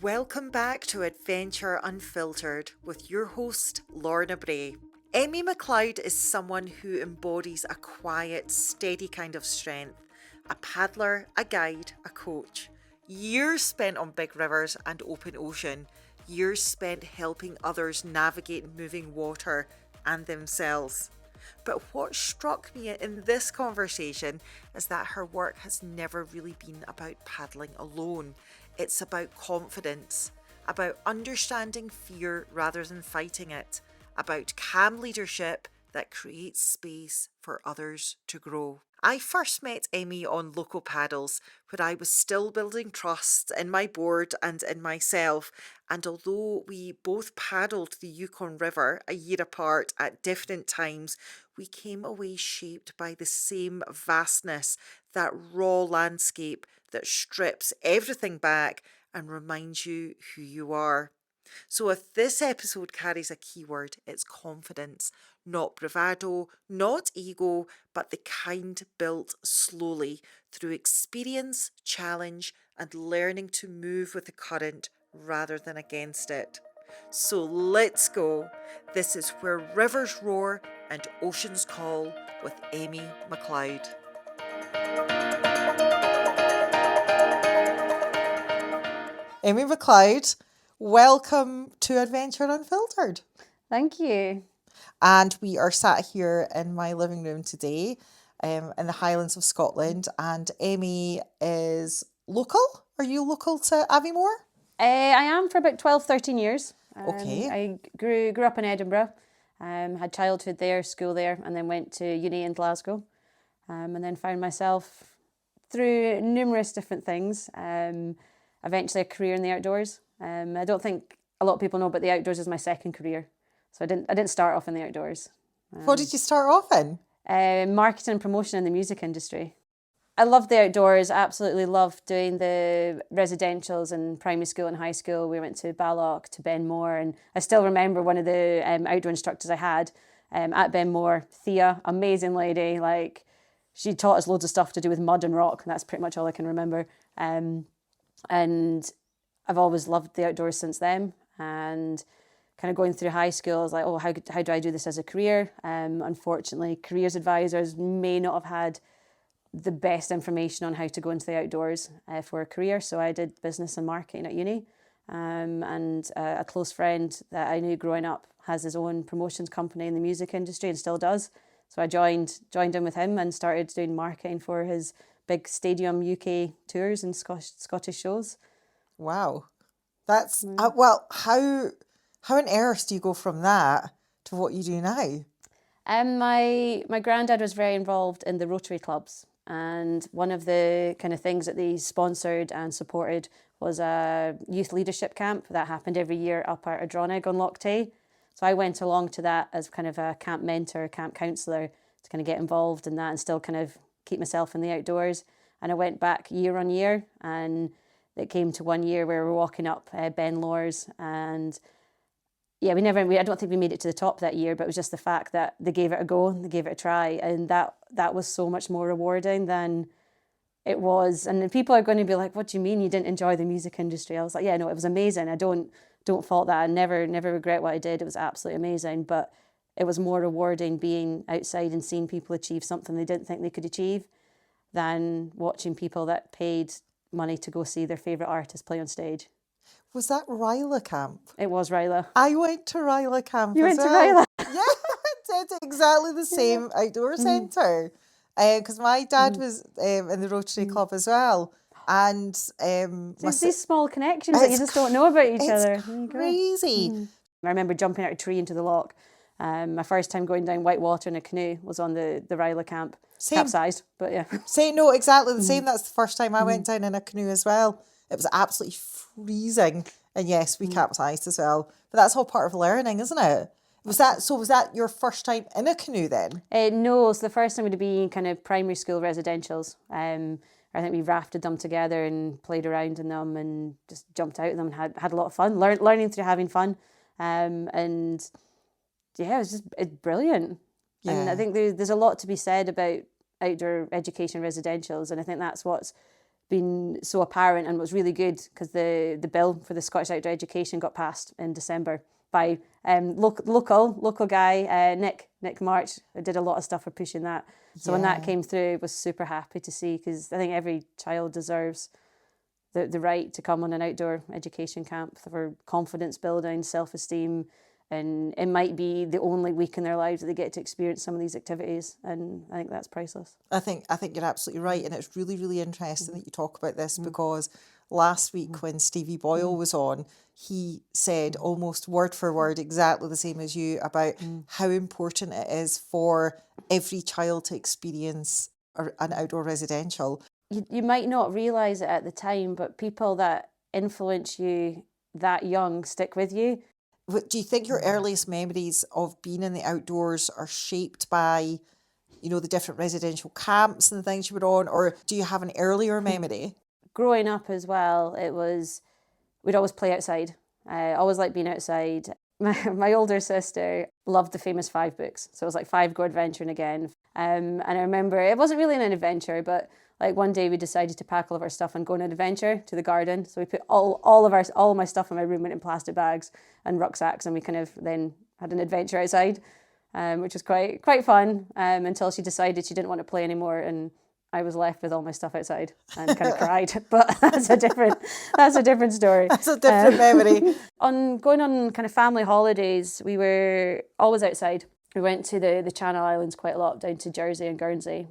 Welcome back to Adventure Unfiltered with your host, Lorna Bray. Emy McLeod is someone who embodies a quiet, steady kind of strength. A paddler, a guide, a coach. Years spent on big rivers and open ocean. Years spent helping others navigate moving water and themselves. But what struck me in this conversation is that her work has never really been about paddling alone. It's about confidence, about understanding fear rather than fighting it, about calm leadership that creates space for others to grow. I first met Emy on local paddles, where I was still building trust in my board and in myself, and although we both paddled the Yukon River a year apart at different times, we came away shaped by the same vastness, that raw landscape that strips everything back and reminds you who you are. So if this episode carries a keyword, it's confidence. Not bravado, not ego, but the kind built slowly through experience, challenge, and learning to move with the current rather than against it. So let's go. This is Where Rivers Roar and Oceans Call with Emy McLeod. Emy McLeod, welcome to Adventure Unfiltered. Thank you. And we are sat here in my living room today in the Highlands of Scotland. And Emy is local. Are you local to Aviemore? I am for about 12, 13 years. Okay. I grew up in Edinburgh, had childhood there, school there, and then went to uni in Glasgow. And then found myself through numerous different things, eventually a career in the outdoors. I don't think a lot of people know, but the outdoors is my second career. So I didn't start off in the outdoors. What did you start off in? Marketing and promotion in the music industry. I loved the outdoors, absolutely loved doing the residentials in primary school and high school. We went to Balloch, to Benmore, and I still remember one of the outdoor instructors I had at Benmore, Thea, amazing lady. Like, she taught us loads of stuff to do with mud and rock, and that's pretty much all I can remember. And I've always loved the outdoors since then. And kind of going through high school, I was like, oh, how do I do this as a career? Unfortunately, careers advisors may not have had the best information on how to go into the outdoors for a career. So I did business and marketing at uni. And a close friend that I knew growing up has his own promotions company in the music industry and still does. So I joined in with him and started doing marketing for his big stadium UK tours and Scottish shows. Wow. That's, well, how on earth do you go from that to what you do now? My granddad was very involved in the Rotary clubs, and one of the kind of things that they sponsored and supported was a youth leadership camp that happened every year up at Adronig on Loch Tay. So I went along to that as kind of a camp mentor, camp counsellor, to kind of get involved in that and still kind of keep myself in the outdoors. And I went back year on year, and it came to one year where we were walking up Ben Lors, and yeah, I don't think we made it to the top that year, but it was just the fact that they gave it a go, they gave it a try, and that was so much more rewarding than it was. And then people are going to be like, what do you mean you didn't enjoy the music industry? I was like, yeah, no, it was amazing. I don't fault that. I never regret what I did. It was absolutely amazing, but it was more rewarding being outside and seeing people achieve something they didn't think they could achieve than watching people that paid money to go see their favourite artist play on stage. Was that Ryla Camp? It was Ryla. I went to Ryla Camp You as went to well. Ryla? Yeah, I did exactly the same outdoor centre. Because my dad was in the Rotary Club as well. And So it's these small connections that you just don't know about each other. It's crazy. I remember jumping out a tree into the loch. My first time going down white water in a canoe was on the Ryla Camp. Same. Capsized, but yeah. No, exactly the same. That's the first time I went down in a canoe as well. It was absolutely freezing. And yes, we capsized as well. But that's all part of learning, isn't it? Was that your first time in a canoe then? No, so the first time would have been kind of primary school residentials. I think we rafted them together and played around in them and just jumped out of them and had a lot of fun, learning through having fun. And yeah, it's brilliant. Yeah. And I think there's a lot to be said about outdoor education residentials, and I think that's what's been so apparent, and was really good because the bill for the Scottish Outdoor Education got passed in December by local guy, Nick March, who did a lot of stuff for pushing that. So when that came through, I was super happy to see, because I think every child deserves the right to come on an outdoor education camp for confidence building, self-esteem, and it might be the only week in their lives that they get to experience some of these activities, and I think that's priceless. I think you're absolutely right, and it's really, really interesting that you talk about this, because last week when Stevie Boyle was on, he said almost word for word exactly the same as you about how important it is for every child to experience an outdoor residential. You might not realise it at the time, but people that influence you that young stick with you. Do you think your earliest memories of being in the outdoors are shaped by, the different residential camps and things you were on, or do you have an earlier memory? Growing up as well, we'd always play outside. I always liked being outside. My older sister loved the famous 5 books. So it was like 5 Go Adventuring Again. And I remember it wasn't really an adventure, but like one day we decided to pack all of our stuff and go on an adventure to the garden. So we put all of my stuff in my room in plastic bags and rucksacks, and we kind of then had an adventure outside, which was quite fun, until she decided she didn't want to play anymore, and I was left with all my stuff outside and kind of cried. But that's a different story. That's a different memory. Going on kind of family holidays, we were always outside. We went to the Channel Islands quite a lot, down to Jersey and Guernsey.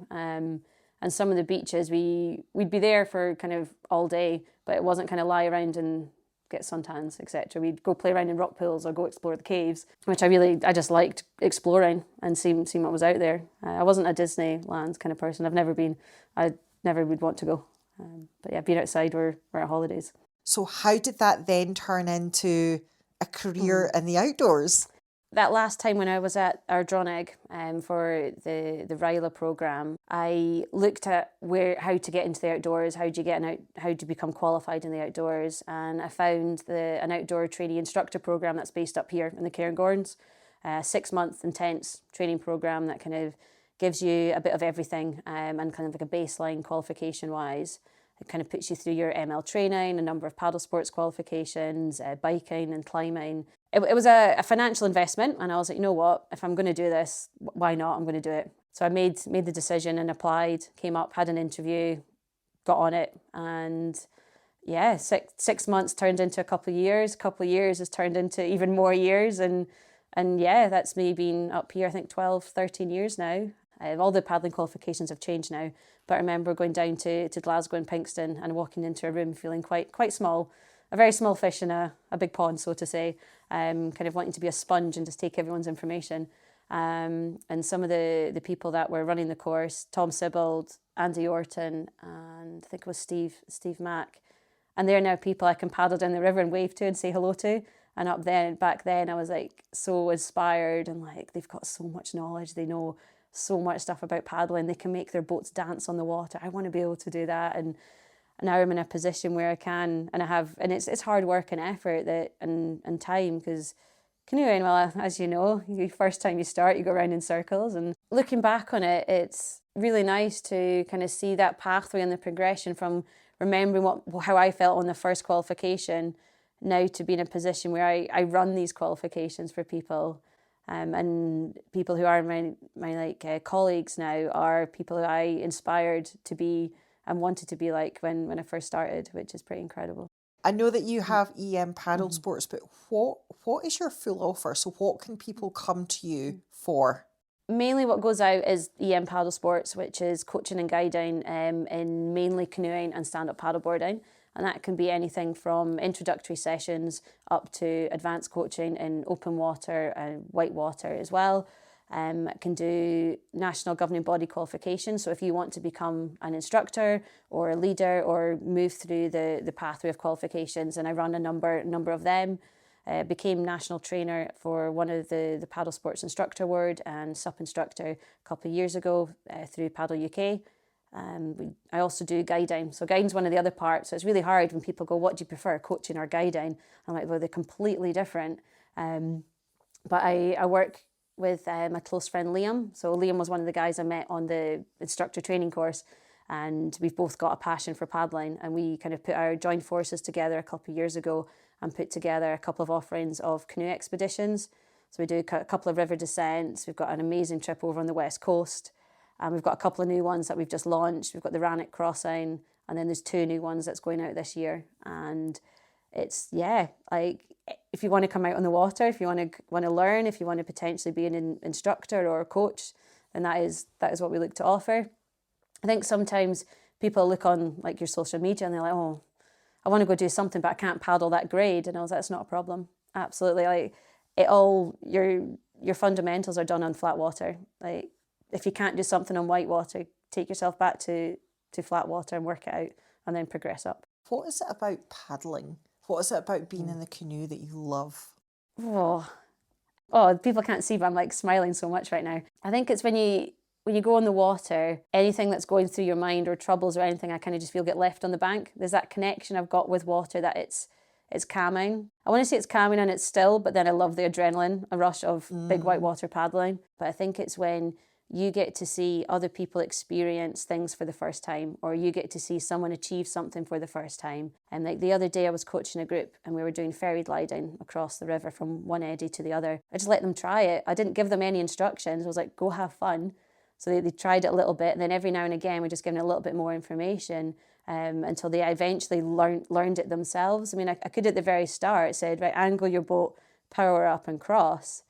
And some of the beaches, we'd be there for kind of all day, but it wasn't kind of lie around and get suntans, etc. We'd go play around in rock pools or go explore the caves, which I just liked exploring and seeing what was out there. I wasn't a Disneyland kind of person. I've never been. I never would want to go. But yeah, being outside, we're at holidays. So how did that then turn into a career in the outdoors? That last time when I was at Ardroneg for the RILA programme, I looked at how to get into the outdoors, how do you become qualified in the outdoors, and I found an outdoor trainee instructor programme that's based up here in the Cairngorms, a 6-month intense training programme that kind of gives you a bit of everything, and kind of like a baseline qualification-wise. It kind of puts you through your ML training, a number of paddle sports qualifications, biking and climbing. It was a financial investment, and I was like, you know what, if I'm going to do this, why not? I'm going to do it. So I made the decision and applied, came up, had an interview, got on it, and yeah, 6 months turned into a couple of years. A couple of years has turned into even more years, and yeah, that's me being up here, I think 12, 13 years now. All the paddling qualifications have changed now, but I remember going down to Glasgow and Pinkston and walking into a room feeling quite small, a very small fish in a big pond, so to say, kind of wanting to be a sponge and just take everyone's information. And some of the people that were running the course, Tom Sibbald, Andy Orton, and I think it was Steve Mack, and they're now people I can paddle down the river and wave to and say hello to. And back then I was like so inspired, and like they've got so much knowledge, they know so much stuff about paddling, they can make their boats dance on the water. I want to be able to do that, and now I'm in a position where I can, and I have, and it's hard work and effort and time, because canoeing, well, as you know, the first time you start, you go around in circles, and looking back on it, it's really nice to kind of see that pathway and the progression from remembering how I felt on the first qualification, now to be in a position where I run these qualifications for people. And people who are my colleagues now are people who I inspired to be and wanted to be like when I first started, which is pretty incredible. I know that you have EM Paddle Sports, but what is your full offer? So what can people come to you for? Mainly what goes out is EM Paddle Sports, which is coaching and guiding in mainly canoeing and stand-up paddleboarding. And that can be anything from introductory sessions up to advanced coaching in open water and white water as well. Can do national governing body qualifications. So if you want to become an instructor or a leader or move through the pathway of qualifications, and I run a number of them. Became national trainer for one of the Paddle Sports Instructor Award and SUP instructor a couple of years ago through Paddle UK. I also do guiding. So guiding's one of the other parts. So it's really hard when people go, what do you prefer, coaching or guiding? I'm like, well, they're completely different. But I work with my close friend Liam. So Liam was one of the guys I met on the instructor training course. and we've both got a passion for paddling, and we kind of put our joined forces together a couple of years ago and put together a couple of offerings of canoe expeditions. So we do a couple of river descents. We've got an amazing trip over on the west coast, and we've got a couple of new ones that we've just launched. We've got the Rannoch Crossing, and then there's 2 new ones that's going out this year. And it's, yeah, like if you want to come out on the water, if you want to learn, if you want to potentially be an instructor or a coach, then that is what we look to offer. I think sometimes people look on like your social media and they're like, oh, I want to go do something, but I can't paddle that grade. And I was like, that's not a problem. Absolutely. Like your fundamentals are done on flat water. Like if you can't do something on white water, take yourself back to flat water and work it out and then progress up. What is it about paddling? What is it about being in the canoe that you love? Oh, people can't see, but I'm like smiling so much right now. I think it's when you go on the water, anything that's going through your mind or troubles or anything, I kind of just feel get left on the bank. There's that connection I've got with water that it's calming. I want to say it's calming and it's still, but then I love the adrenaline, a rush of big white water paddling. But I think it's when you get to see other people experience things for the first time, or you get to see someone achieve something for the first time. And like the other day I was coaching a group and we were doing ferry gliding across the river from one eddy to the other. I just let them try it. I didn't give them any instructions. I was like, go have fun. So they tried it a little bit, and then every now and again we're just giving a little bit more information until they eventually learned it themselves. I mean, I could at the very start said, right, angle your boat, power up and cross.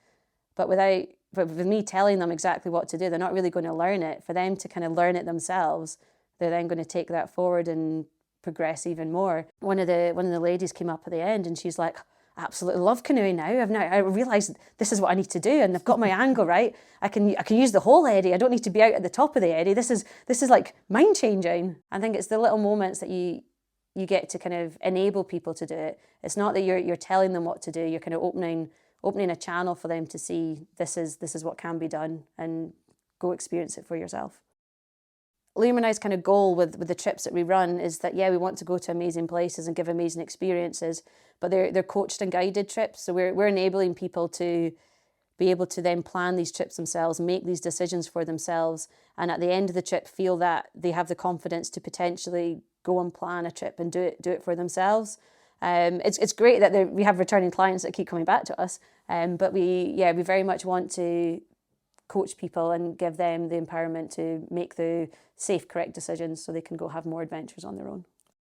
But with me telling them exactly what to do, they're not really going to learn it. For them to kind of learn it themselves, they're then going to take that forward and progress even more. One of the ladies came up at the end and she's like, I absolutely love canoeing now. I realised this is what I need to do, and I've got my angle right. I can use the whole eddy. I don't need to be out at the top of the eddy. This is like mind changing. I think it's the little moments that you get to kind of enable people to do it. It's not that you're telling them what to do. You're kind of opening a channel for them to see this is what can be done, and go experience it for yourself. Liam and I's kind of goal with the trips that we run is that, yeah, we want to go to amazing places and give amazing experiences, but they're coached and guided trips. So we're enabling people to be able to then plan these trips themselves, make these decisions for themselves, and at the end of the trip feel that they have the confidence to potentially go and plan a trip and do it for themselves. It's great that we have returning clients that keep coming back to us, but we very much want to coach people and give them the empowerment to make the safe, correct decisions so they can go have more adventures on their own.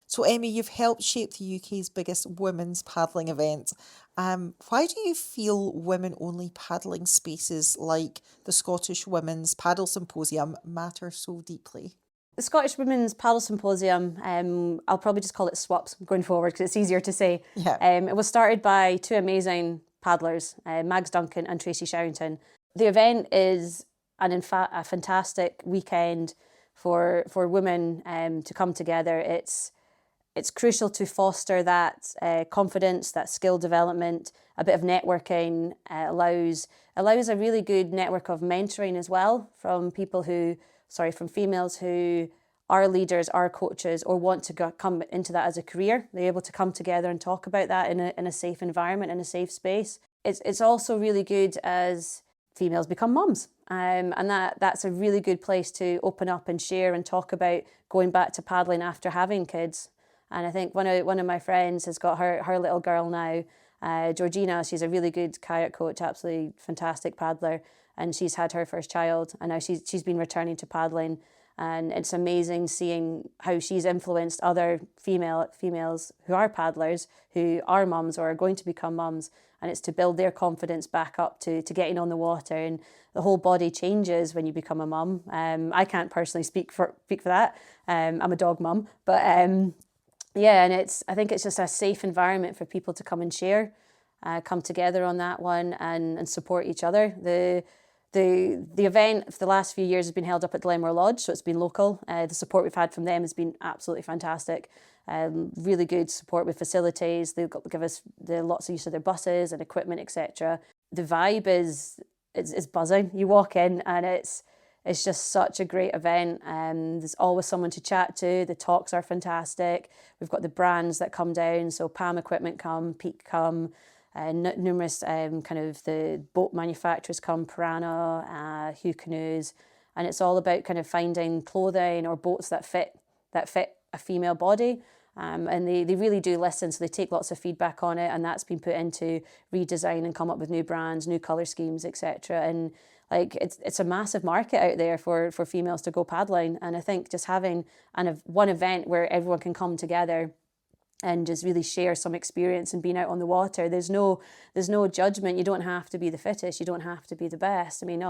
So, Emy, you've helped shape the UK's biggest women's paddling event. Why do you feel women-only paddling spaces like the Scottish Women's Paddle Symposium matter so deeply? The Scottish Women's Paddle Symposium, I'll probably just call it SWAPS going forward because it's easier to say. Yeah. It was started by 2 amazing paddlers, Mags Duncan and Tracy Sherrington. The event is a fantastic weekend for women to come together. It's crucial to foster that confidence, that skill development, a bit of networking. Allows a really good network of mentoring as well from females who are leaders, are coaches, or want to come into that as a career. They're able to come together and talk about that in a safe environment, in a safe space. It's also really good as females become mums. And that's a really good place to open up and share and talk about going back to paddling after having kids. And I think one of my friends has got her little girl now, Georgina. She's a really good kayak coach, absolutely fantastic paddler, and she's had her first child, and now she's been returning to paddling. And it's amazing seeing how she's influenced other females who are paddlers, who are mums or are going to become mums. And it's to build their confidence back up to getting on the water. And the whole body changes when you become a mum. I can't personally speak for that. I'm a dog mum. But yeah, and I think it's just a safe environment for people to come and share, come together on that one and support each other. The event for the last few years has been held up at Glenmore Lodge, so it's been local. The support we've had from them has been absolutely fantastic. Really good support with facilities. They give us lots of use of their buses and equipment, etc. The vibe is buzzing. You walk in and it's just such a great event. There's always someone to chat to. The talks are fantastic. We've got the brands that come down, so PAM Equipment come, Peak come. Numerous kind of the boat manufacturers come, Piranha, Hugh Canoes, and it's all about kind of finding clothing or boats that fit a female body. And they really do listen, so they take lots of feedback on it, and that's been put into redesign and come up with new brands, new colour schemes, etc. And like it's a massive market out there for females to go paddling. And I think just having one event where everyone can come together and just really share some experience and being out on the water. There's no judgment. You don't have to be the fittest. You don't have to be the best. I mean,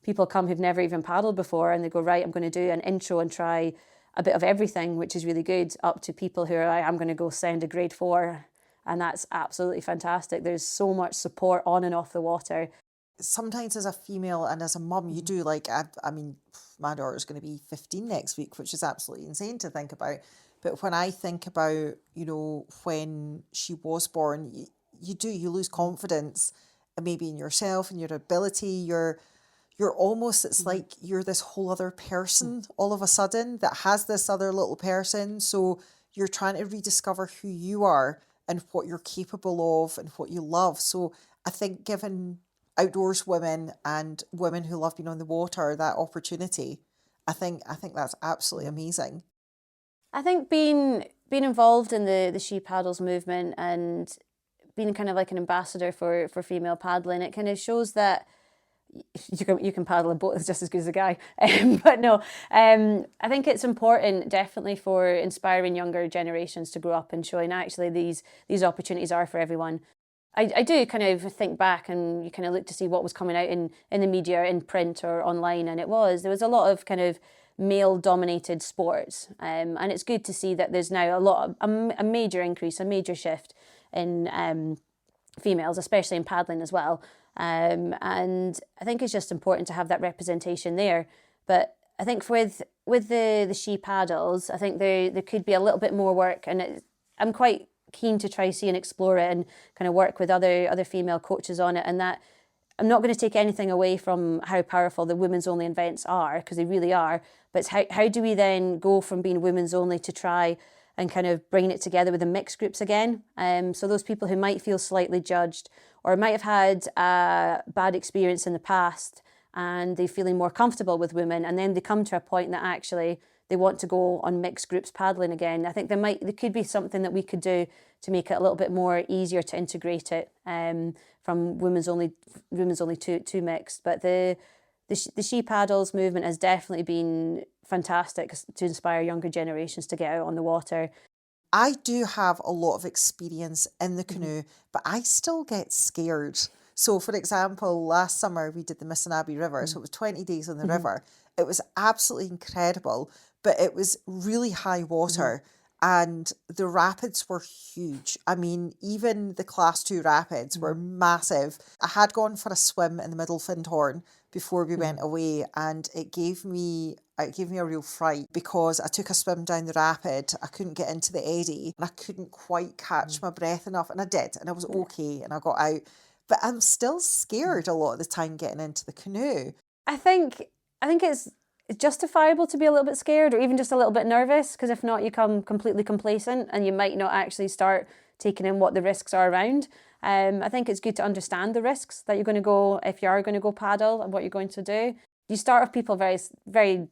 people come who've never even paddled before, and they go, right, I'm going to do an intro and try a bit of everything, which is really good, up to people who are like, I'm going to go send a grade 4. And that's absolutely fantastic. There's so much support on and off the water. Sometimes as a female and as a mum, you do like, I mean, my daughter's going to be 15 next week, which is absolutely insane to think about. But when I think about, when she was born, you lose confidence, maybe in yourself and your ability. You're almost, it's like you're this whole other person all of a sudden that has this other little person. So you're trying to rediscover who you are and what you're capable of and what you love. So I think giving outdoors women and women who love being on the water that opportunity, I think that's absolutely amazing. I think being involved in the She Paddles movement and being kind of like an ambassador for female paddling, it kind of shows that you can paddle a boat just as good as a guy. But no, I think it's important definitely for inspiring younger generations to grow up and showing actually these opportunities are for everyone. I do kind of think back, and you kind of look to see what was coming out in the media, in print or online, and there was a lot of kind of male-dominated sports, and it's good to see that there's now a major increase, a major shift in females, especially in paddling as well. And I think it's just important to have that representation there. But I think with the She Paddles, I think there could be a little bit more work, and I'm quite keen to try see and explore it and kind of work with other female coaches on it. And that I'm not going to take anything away from how powerful the women's only events are, because they really are. But it's how do we then go from being women's only to try and kind of bringing it together with the mixed groups again? So those people who might feel slightly judged or might have had a bad experience in the past and they're feeling more comfortable with women, and then they come to a point that actually they want to go on mixed groups paddling again. I think there could be something that we could do to make it a little bit more easier to integrate it from women's only to mixed. But the She Paddles movement has definitely been fantastic to inspire younger generations to get out on the water. I do have a lot of experience in the canoe, but I still get scared. So, for example, last summer we did the Missinabie River, so it was 20 days on the river. It was absolutely incredible, but it was really high water and the rapids were huge. I mean, even the class 2 rapids were massive. I had gone for a swim in the Middle Findhorn before we went away, and it gave me a real fright because I took a swim down the rapid. I couldn't get into the eddy and I couldn't quite catch my breath enough, and I did, and I was okay and I got out. But I'm still scared a lot of the time getting into the canoe. I think it's justifiable to be a little bit scared or even just a little bit nervous, because if not, you become completely complacent and you might not actually start taking in what the risks are around. I think it's good to understand the risks that you're going to go, if you are going to go paddle, and what you're going to do. You start with people very, very,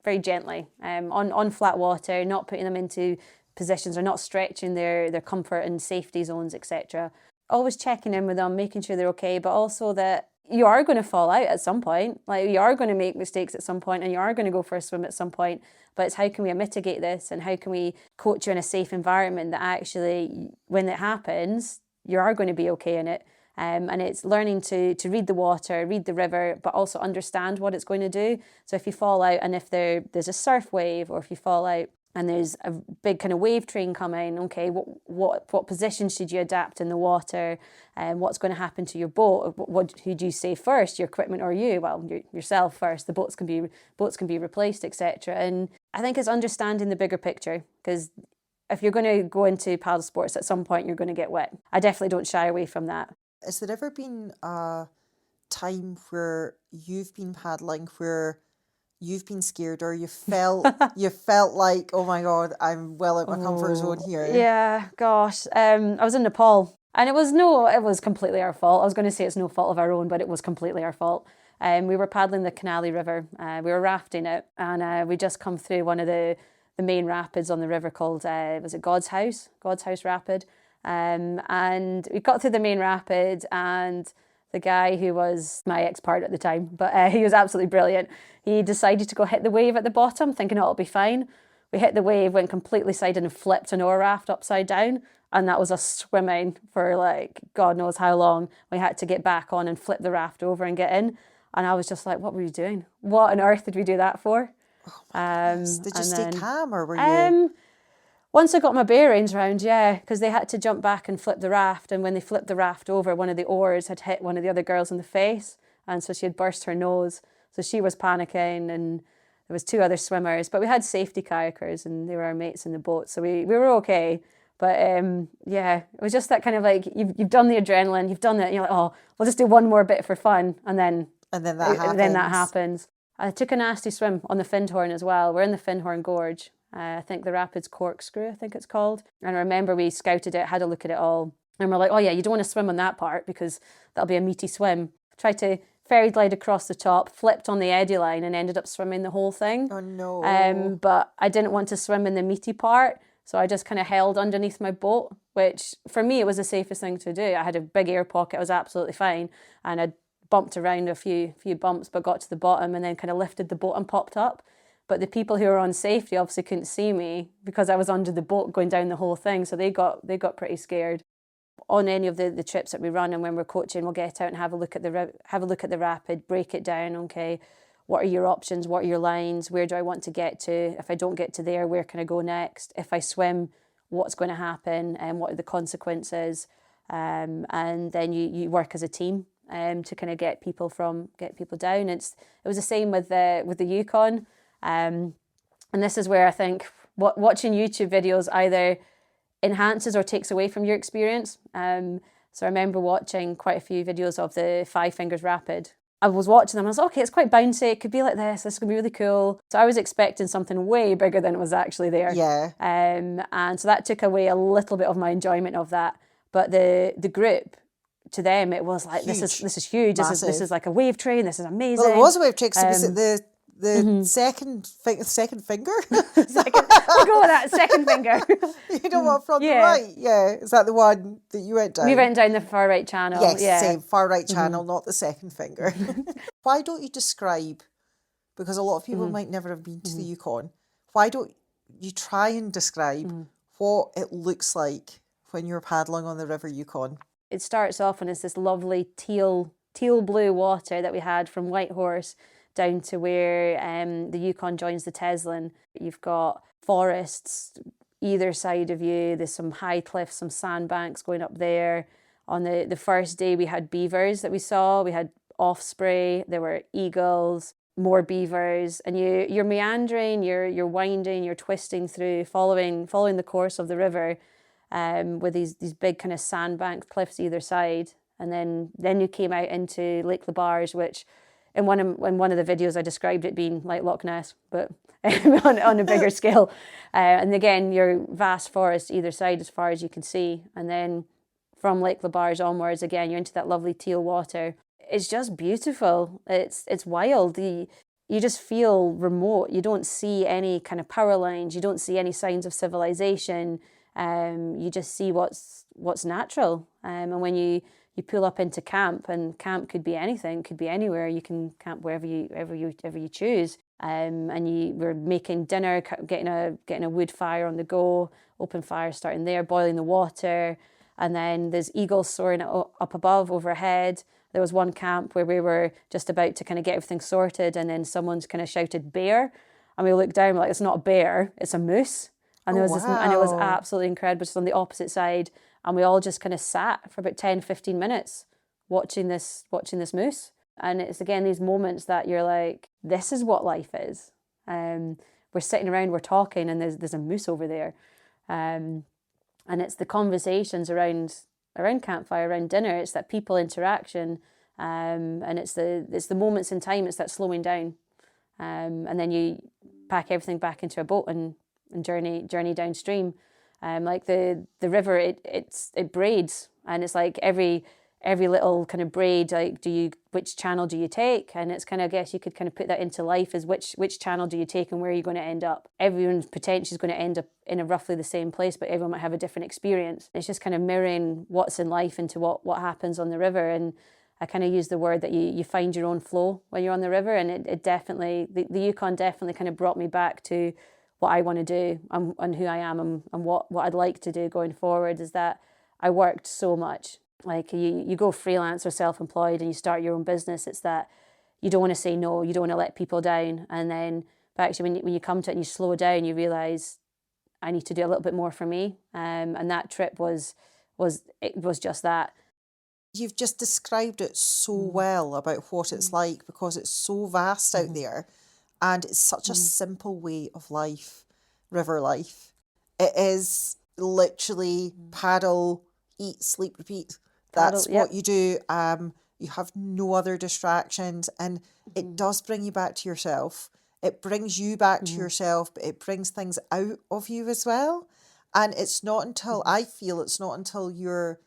very gently on flat water, not putting them into positions or not stretching their comfort and safety zones, etc. Always checking in with them, making sure they're okay, but also that you are going to fall out at some point. Like, you are going to make mistakes at some point and you are going to go for a swim at some point. But it's how can we mitigate this and how can we coach you in a safe environment that actually, when it happens, you are going to be okay in it. And it's learning to read the water, read the river, but also understand what it's going to do. So if you fall out and if there's a surf wave, or if you fall out and there's a big kind of wave train coming, okay, what position should you adapt in the water? And what's going to happen to your boat? Who do you save first, your equipment or you? Well, yourself first. The boats can be replaced, etc. And I think it's understanding the bigger picture, because if you're going to go into paddle sports, at some point you're going to get wet. I definitely don't shy away from that. Has there ever been a time where you've been paddling where you've been scared, or you felt like, oh my God, I'm well out my comfort zone here? Yeah, gosh. I was in Nepal, and it was completely our fault. I was going to say it's no fault of our own, but it was completely our fault. We were paddling the Canally River. We were rafting it, and we just come through one of the main rapids on the river called, was it God's House? God's House Rapid. And we got through the main rapid, and the guy who was my ex-partner at the time, but he was absolutely brilliant. He decided to go hit the wave at the bottom, thinking it'll be fine. We hit the wave, went completely side in and flipped an oar raft upside down. And that was us swimming for like, God knows how long. We had to get back on and flip the raft over and get in. And I was just like, what were you doing? What on earth did we do that for? Oh my goodness. Did you stay calm, or were you? Once I got my bearings round, yeah, because they had to jump back and flip the raft. And when they flipped the raft over, one of the oars had hit one of the other girls in the face. And so she had burst her nose. So she was panicking, and there was 2 other swimmers. But we had safety kayakers, and they were our mates in the boat. So we were okay. But yeah, it was just that kind of like, you've done the adrenaline, you've done it, and you're like, oh, we'll just do one more bit for fun. And then that happens. I took a nasty swim on the Findhorn as well. We're in the Findhorn Gorge. I think the Rapids Corkscrew, I think it's called. And I remember we scouted it, had a look at it all. And we're like, oh yeah, you don't want to swim on that part because that'll be a meaty swim. Tried to ferry glide across the top, flipped on the eddy line, and ended up swimming the whole thing. Oh no. But I didn't want to swim in the meaty part. So I just kind of held underneath my boat, which for me, it was the safest thing to do. I had a big air pocket. I was absolutely fine. And I bumped around a few bumps, but got to the bottom and then kind of lifted the boat and popped up. But the people who were on safety obviously couldn't see me because I was under the boat going down the whole thing. So they got pretty scared. On any of the trips that we run, and when we're coaching, we'll get out and have a look at the rapid, break it down. Okay, what are your options? What are your lines? Where do I want to get to? If I don't get to there, where can I go next? If I swim, what's going to happen? And what are the consequences? And then you work as a team to kind of get people down. It was the same with the Yukon. And this is where I think watching YouTube videos either enhances or takes away from your experience. So I remember watching quite a few videos of the Five Fingers Rapid. I was watching them and I was like, okay, it's quite bouncy. It could be like this is going to be really cool. So I was expecting something way bigger than it was actually there. Yeah. And so that took away a little bit of my enjoyment of that. But the group, to them, it was like, Huge. this is huge. This is like a wave train. This is amazing. Well, it was a wave train because was it the second finger? We'll go with that, second finger. You know what, from the right? Yeah. Is that the one that you went down? We went down the far right channel. Yes, yeah. same, far right channel, not the second finger. Why don't you describe, because a lot of people might never have been to the Yukon, why don't you try and describe what it looks like when you're paddling on the River Yukon? It starts off and it's this lovely teal blue water that we had from Whitehorse down to where the Yukon joins the Teslin. You've got forests either side of you. There's some high cliffs, some sandbanks going up there. On the first day we had beavers that we saw. We had osprey, there were eagles, more beavers, and you're meandering, you're winding, you're twisting through, following the course of the river, with these big kind of sandbank cliffs either side. And then you came out into Lake Labarge, which in one of the videos I described it being like Loch Ness, but on a bigger scale. And again, your vast forest either side as far as you can see. And then from Lake Labarge onwards, again, you're into that lovely teal water. It's just beautiful. It's wild. You just feel remote. You don't see any kind of power lines. You don't see any signs of civilization. You just see what's natural. And when you pull up into camp, and camp could be anything, could be anywhere. You can camp wherever you choose. And we're making dinner, getting a wood fire on the go, open fire starting there, boiling the water, and then there's eagles soaring up above overhead. There was one camp where we were just about to kind of get everything sorted, and then someone's kind of shouted bear, and we looked down, we're like, it's not a bear, it's a moose. And there was this, and it was absolutely incredible, just on the opposite side. And we all just kind of sat for about 10, 15 minutes watching this moose. And it's again these moments that you're like, this is what life is. We're sitting around, we're talking, and there's a moose over there. And it's the conversations around campfire, around dinner. It's that people interaction, and it's the moments in time. It's that slowing down, and then you pack everything back into a boat and journey downstream. Like the river, it braids, and it's like every every little kind of braid, like which channel do you take? And it's kind of, I guess you could kind of put that into life as which channel do you take and where are you going to end up? Everyone's potentially is going to end up in a roughly the same place, but everyone might have a different experience. It's just kind of mirroring what's in life into what happens on the river. And I kind of use the word that you find your own flow when you're on the river. And it definitely, the Yukon definitely kind of brought me back to what I want to do and who I am and what I'd like to do going forward. Is that I worked so much. Like you go freelance or self-employed and you start your own business. It's that you don't want to say no, you don't want to let people down. And then, but actually when you come to it and you slow down, you realise I need to do a little bit more for me. And that trip was just that. You've just described it so well about what it's like, because it's so vast out there, and it's such a simple way of life, river life. It is literally paddle, eat, sleep, repeat. That's what you do. You have no other distractions, and it does bring you back to yourself. It brings you back to yourself, but it brings things out of you as well. And it's not until, I feel it's not until you're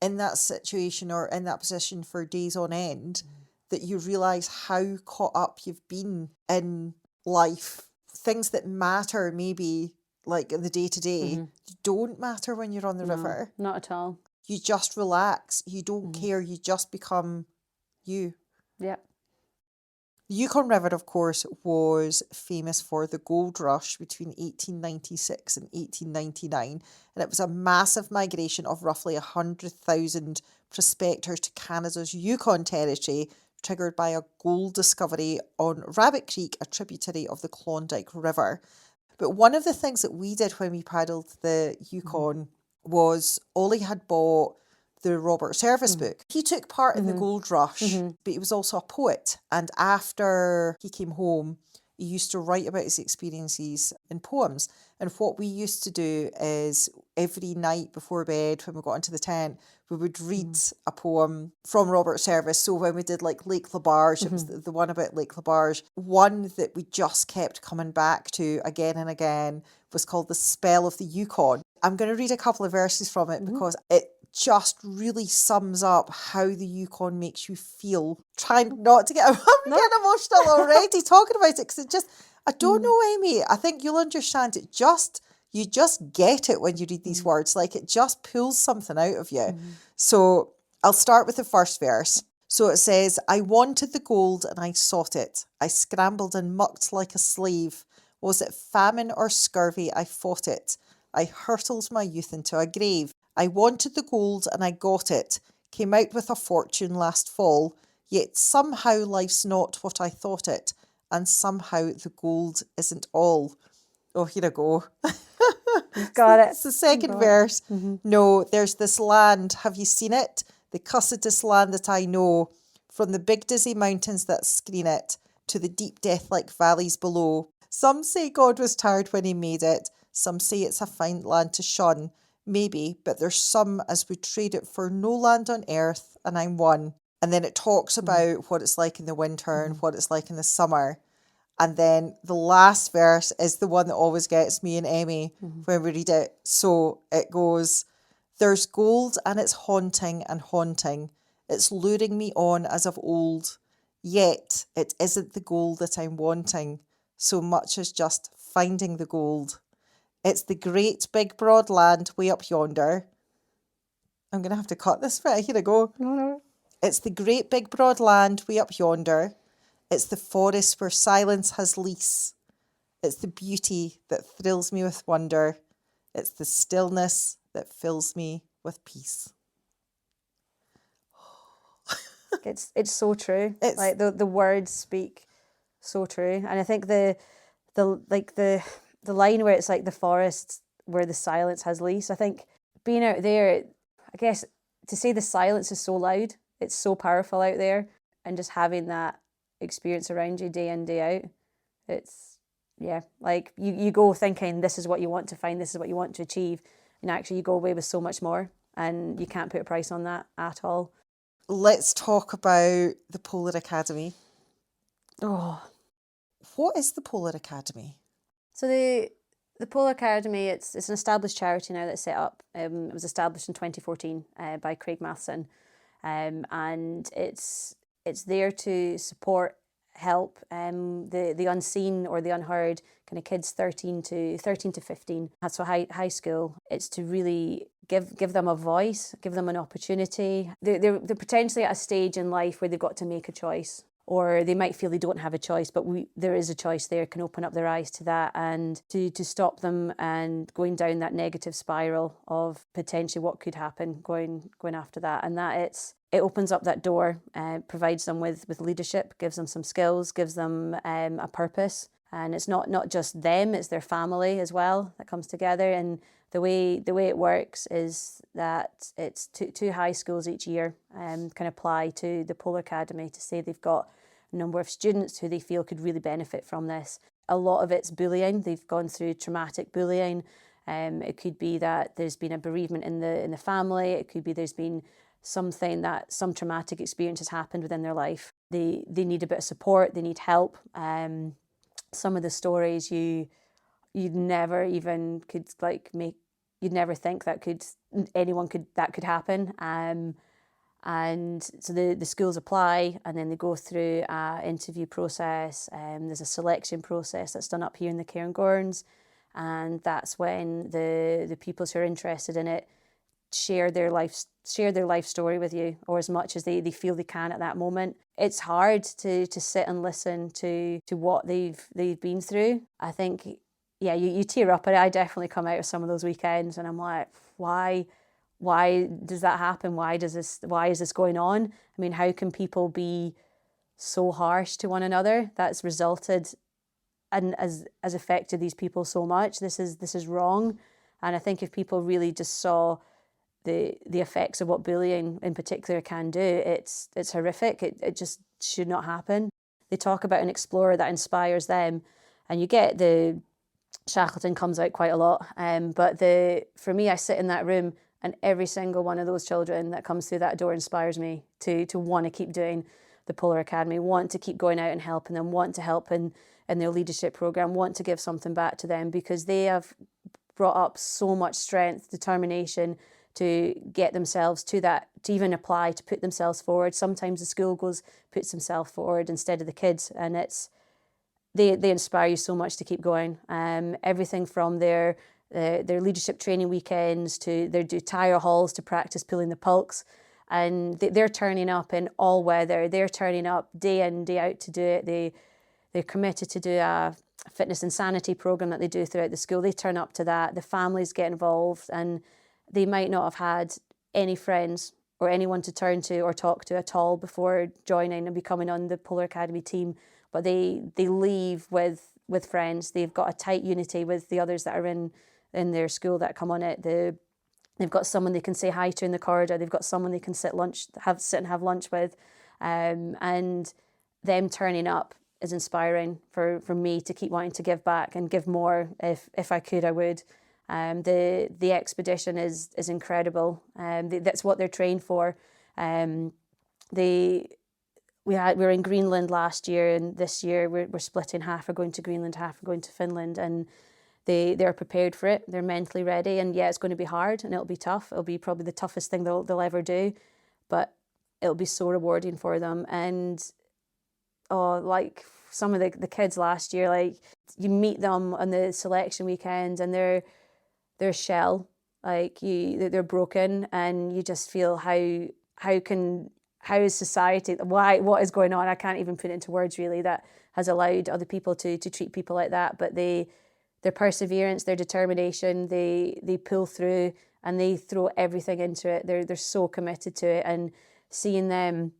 in that situation or in that position for days on end that you realise how caught up you've been in life. Things that matter maybe like in the day-to-day don't matter when you're on the river. Not at all. You just relax. You don't care. You just become you. Yeah. The Yukon River, of course, was famous for the gold rush between 1896 and 1899, and it was a massive migration of roughly 100,000 prospectors to Canada's Yukon Territory, triggered by a gold discovery on Rabbit Creek, a tributary of the Klondike River. But one of the things that we did when we paddled the Yukon was Ollie had bought the Robert Service book. He took part in the gold rush, but he was also a poet. And after he came home, he used to write about his experiences in poems. And what we used to do is every night before bed, when we got into the tent, we would read a poem from Robert Service. So when we did like Lake Labarge, it was the one about Lake Labarge. One that we just kept coming back to again and again was called The Spell of the Yukon. I'm going to read a couple of verses from it because it just really sums up how the Yukon makes you feel. Trying not to get, I'm getting emotional already talking about it, because it just, I don't know, Amy, I think you'll understand it. You just get it when you read these words, like it just pulls something out of you. So I'll start with the first verse. So it says, I wanted the gold and I sought it. I scrambled and mucked like a slave. Was it famine or scurvy? I fought it. I hurtled my youth into a grave. I wanted the gold and I got it, came out with a fortune last fall, yet somehow life's not what I thought it, and somehow the gold isn't all. Oh, here I go. You've got it. It's the second verse. No, there's this land, have you seen it? The cussedest land that I know, from the big dizzy mountains that screen it, to the deep death-like valleys below. Some say God was tired when he made it, some say it's a fine land to shun. Maybe, but there's some as would trade it for no land on earth, and I'm one. And then it talks about what it's like in the winter and what it's like in the summer. And then the last verse is the one that always gets me and Emy when we read it. So it goes, there's gold and it's haunting and haunting. It's luring me on as of old. Yet it isn't the gold that I'm wanting so much as just finding the gold. It's the great big broad land way up yonder. I'm going to have to cut this bit. Here I go. No. It's the great big broad land way up yonder. It's the forest where silence has lease. It's the beauty that thrills me with wonder. It's the stillness that fills me with peace. It's so true. It's like the words speak so true. And I think the line where it's like the forest where the silence has lease, I think being out there, I guess to say the silence is so loud, it's so powerful out there, and just having that experience around you day in, day out, it's, like you go thinking this is what you want to find, this is what you want to achieve, and actually you go away with so much more, and you can't put a price on that at all. Let's talk about the Polar Academy. Oh. What is the Polar Academy? So the Polar Academy, it's an established charity now that's set up. It was established in 2014 by Craig Matheson. and it's there to support, help the unseen or the unheard kind of kids 13 to 15. That's so high school. It's to really give them a voice, give them an opportunity. They're potentially at a stage in life where they've got to make a choice, or they might feel they don't have a choice, but there is a choice there, can open up their eyes to that and to stop them and going down that negative spiral of potentially what could happen going after that. And that it opens up that door, provides them with leadership, gives them some skills, gives them a purpose. And it's not just them, it's their family as well that comes together. And the way it works is that it's two high schools each year can apply to the Polar Academy to say they've got a number of students who they feel could really benefit from this. A lot of it's bullying. They've gone through traumatic bullying. It could be that there's been a bereavement in the family. It could be there's been some traumatic experience has happened within their life. They need a bit of support. They need help. Some of the stories you'd never even could you'd never think that could happen. And so the schools apply, and then they go through an interview process. There's a selection process that's done up here in the Cairngorms, and that's when the pupils who are interested in it share their life story with you, or as much as they feel they can at that moment. It's hard to sit and listen to what they've been through. I think, yeah, you tear up. I definitely come out of some of those weekends and I'm like, why does that happen? Why is this going on? I mean, how can people be so harsh to one another? That's resulted and has affected these people so much. This is wrong. And I think if people really just saw the effects of what bullying in particular can do, it's horrific. It just should not happen. They talk about an explorer that inspires them, and you get the Shackleton comes out quite a lot. But for me, I sit in that room, and every single one of those children that comes through that door inspires me to want to keep doing the Polar Academy, want to keep going out and helping them, want to help in their leadership program, want to give something back to them, because they have brought up so much strength, determination to get themselves to that, to even apply, to put themselves forward. Sometimes the school puts themselves forward instead of the kids, and they inspire you so much to keep going. Everything from their leadership training weekends to their tire halls to practice pulling the pulks, and they're turning up in all weather. They're turning up day in, day out to do it. They're committed to do a fitness and sanity program that they do throughout the school. They turn up to that. The families get involved, and they might not have had any friends or anyone to turn to or talk to at all before joining and becoming on the Polar Academy team. But they leave with friends. They've got a tight unity with the others that are in their school that come on it. They've got someone they can say hi to in the corridor. They've got someone they can sit and have lunch with. And them turning up is inspiring for me to keep wanting to give back and give more. If I could, I would. The expedition is incredible. That's what they're trained for. We were in Greenland last year, and this year we're splitting. Half are going to Greenland, half are going to Finland, and they're prepared for it. They're mentally ready, and yeah, it's going to be hard and it'll be tough. It'll be probably the toughest thing they'll ever do, but it'll be so rewarding for them. And like some of the kids last year, like you meet them on the selection weekend, and they're shell, they're broken, and you just feel how is society, what is going on? I can't even put it into words really, that has allowed other people to treat people like that. But their perseverance, their determination, they pull through and they throw everything into it. They're so committed to it, and seeing them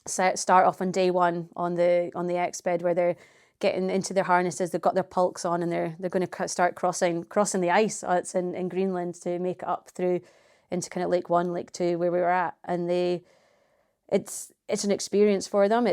start off on day one on the exped, where they're getting into their harnesses, they've got their pulks on, and they're going to start crossing the ice. It's in Greenland, to make it up through into kind of Lake 1, Lake 2, where we were at, and it's an experience for them.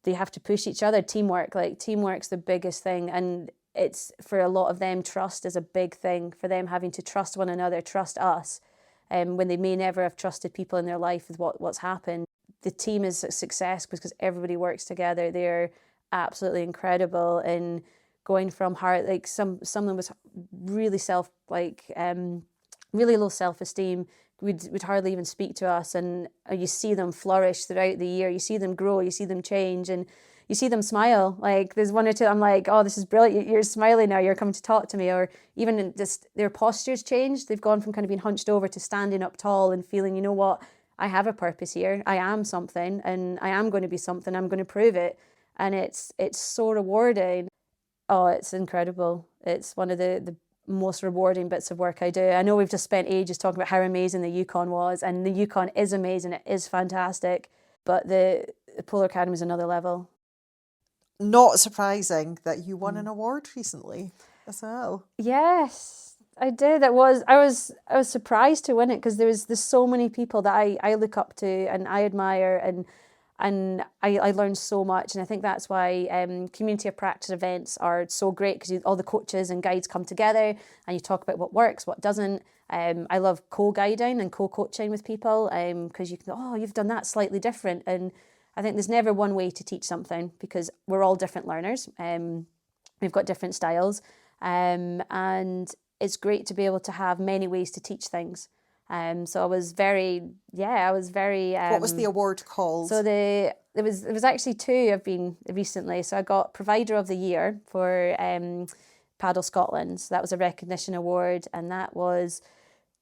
They have to push each other. Teamwork's the biggest thing, and it's for a lot of them, trust is a big thing for them, having to trust one another, trust us, when they may never have trusted people in their life with what's happened. The team is a success because everybody works together. They're absolutely incredible in going from hard, like someone was really really low self-esteem, would hardly even speak to us, and you see them flourish throughout the year. You see them grow, you see them change, and you see them smile. Like there's one or two, I'm like, oh, this is brilliant. You're smiling now. You're coming to talk to me. Or even just their postures changed. They've gone from kind of being hunched over to standing up tall and feeling, you know what, I have a purpose here. I am something, and I am going to be something. I'm going to prove it. And it's so rewarding. Oh, it's incredible. It's one of the most rewarding bits of work I do. I know we've just spent ages talking about how amazing the Yukon was, and the Yukon is amazing. It is fantastic. But the Polar Academy is another level. Not surprising that you won an award recently as well. Yes, I did. I was surprised to win it, because there's so many people that I look up to and I admire, and I learned so much. And I think that's why community of practice events are so great, because all the coaches and guides come together and you talk about what works, what doesn't. I love co-guiding and co-coaching with people, because you can go, oh, you've done that slightly different. And I think there's never one way to teach something, because we're all different learners. We've got different styles. And it's great to be able to have many ways to teach things. So I was very. What was the award called? So there was actually two I've been recently. So I got Provider of the Year for Paddle Scotland. So that was a recognition award, and that was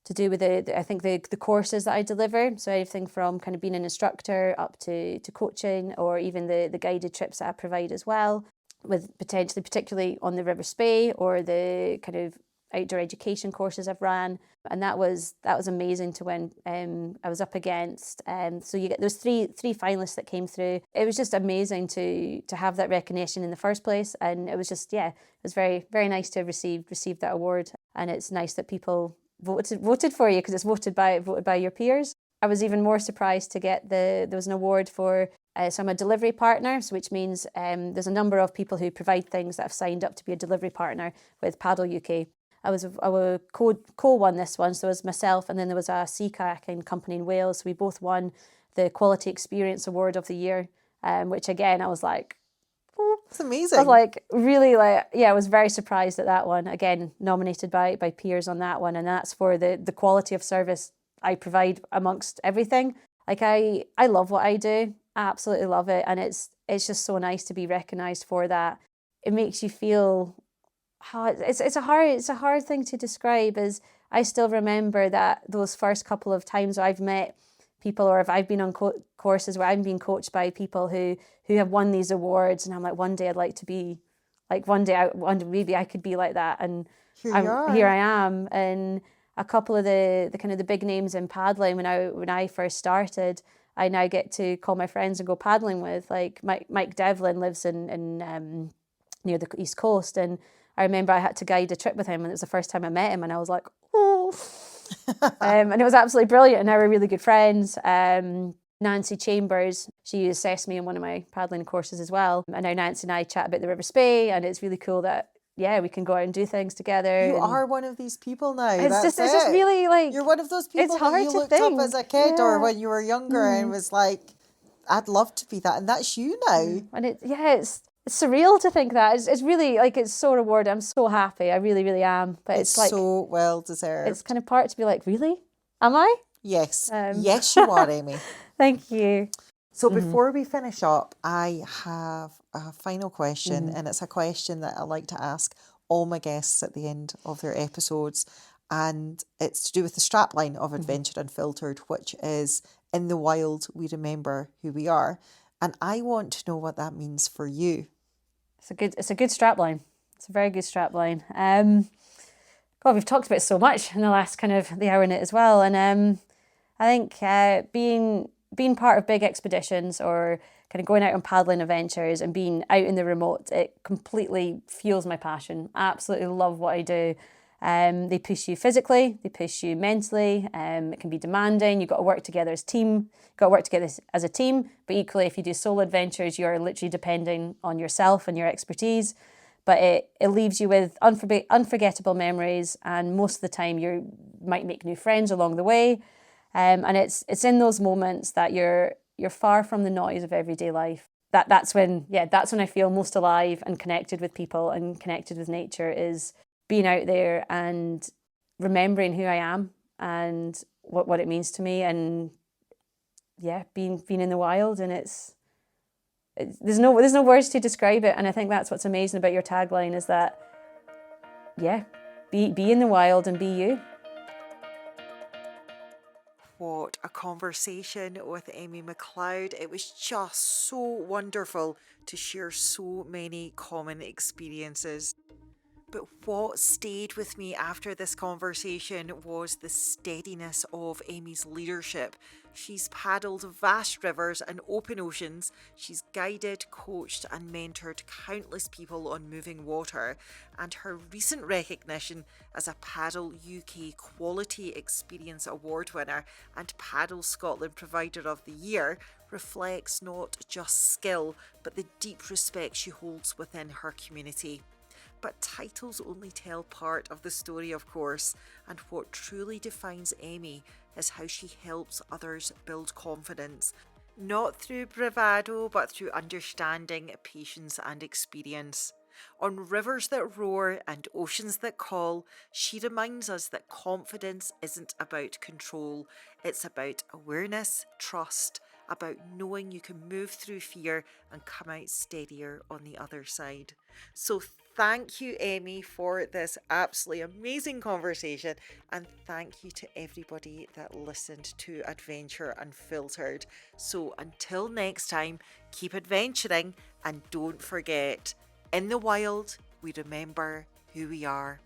to do with the courses that I deliver. So everything from kind of being an instructor up to coaching, or even the guided trips that I provide as well, with particularly on the River Spey, or the kind of outdoor education courses I've ran. And that was amazing to win. I was up against, so you get those three finalists that came through. It was just amazing to have that recognition in the first place, and it was just it was very, very nice to have received that award. And it's nice that people voted for you, because it's voted by your peers. I was even more surprised to get there was an award for. So I'm a delivery partner, so which means there's a number of people who provide things that have signed up to be a delivery partner with Paddle UK. I co-won this one, so there was myself, and then there was a sea kayaking company in Wales. So we both won the Quality Experience Award of the Year, which again I was like, oh, it's amazing. I was like really I was very surprised at that one. Again, nominated by peers on that one, and that's for the quality of service I provide amongst everything. Like I love what I do. I absolutely love it, and it's just so nice to be recognised for that. It makes you feel. It's a hard thing to describe. As I still remember that those first couple of times I've met people, or if I've been on courses where I'm being coached by people who have won these awards, and I'm like, one day I'd like to be like, one day I wonder maybe I could be like that. And here I am. And a couple of the kind of the big names in paddling when I first started, I now get to call my friends and go paddling with. Like Mike Devlin lives in near the East Coast, and I remember I had to guide a trip with him, and it was the first time I met him, and I was like, oh. And it was absolutely brilliant, and now we're really good friends. Nancy Chambers, she assessed me in one of my paddling courses as well. And now Nancy and I chat about the River Spey, and it's really cool that, we can go out and do things together. You are one of these people now. It's just really like... You're one of those people that you looked up as a kid or when you were younger and was like, I'd love to be that. And that's you now. And it's surreal to think that. It's really, like, it's so rewarding. I'm so happy. I really, really am. But it's like... so well deserved. It's kind of part to be like, really? Am I? Yes. Yes, you are, Amy. Thank you. So before we finish up, I have a final question, and it's a question that I like to ask all my guests at the end of their episodes, and it's to do with the strapline of Adventure Unfiltered, which is, in the wild, we remember who we are. And I want to know what that means for you. It's a good strapline. It's a very good strapline. God, we've talked about it so much in the last kind of the hour in it as well. And I think being part of big expeditions, or kind of going out on paddling adventures and being out in the remote, it completely fuels my passion. I absolutely love what I do. They push you physically, they push you mentally. It can be demanding. You've got to work together as a team. But equally, if you do solo adventures, you're literally depending on yourself and your expertise. But it leaves you with unforgettable memories, and most of the time you might make new friends along the way. And it's in those moments that you're far from the noise of everyday life. That's when I feel most alive and connected with people and connected with nature, is being out there and remembering who I am and what it means to me, and yeah, being in the wild, and there's no words to describe it. And I think that's what's amazing about your tagline, is that yeah, be in the wild and be you. What a conversation with Emy McLeod. It was just so wonderful to share so many common experiences. But what stayed with me after this conversation was the steadiness of Amy's leadership. She's paddled vast rivers and open oceans. She's guided, coached, and mentored countless people on moving water. And her recent recognition as a Paddle UK Quality Experience Award winner and Paddle Scotland Provider of the Year reflects not just skill, but the deep respect she holds within her community. But titles only tell part of the story, of course, and what truly defines Emy is how she helps others build confidence, not through bravado, but through understanding, patience, and experience. On rivers that roar and oceans that call, she reminds us that confidence isn't about control, it's about awareness, trust, about knowing you can move through fear and come out steadier on the other side. So thank you, Emy, for this absolutely amazing conversation, and thank you to everybody that listened to Adventure Unfiltered. So until next time, keep adventuring, and don't forget, in the wild, we remember who we are.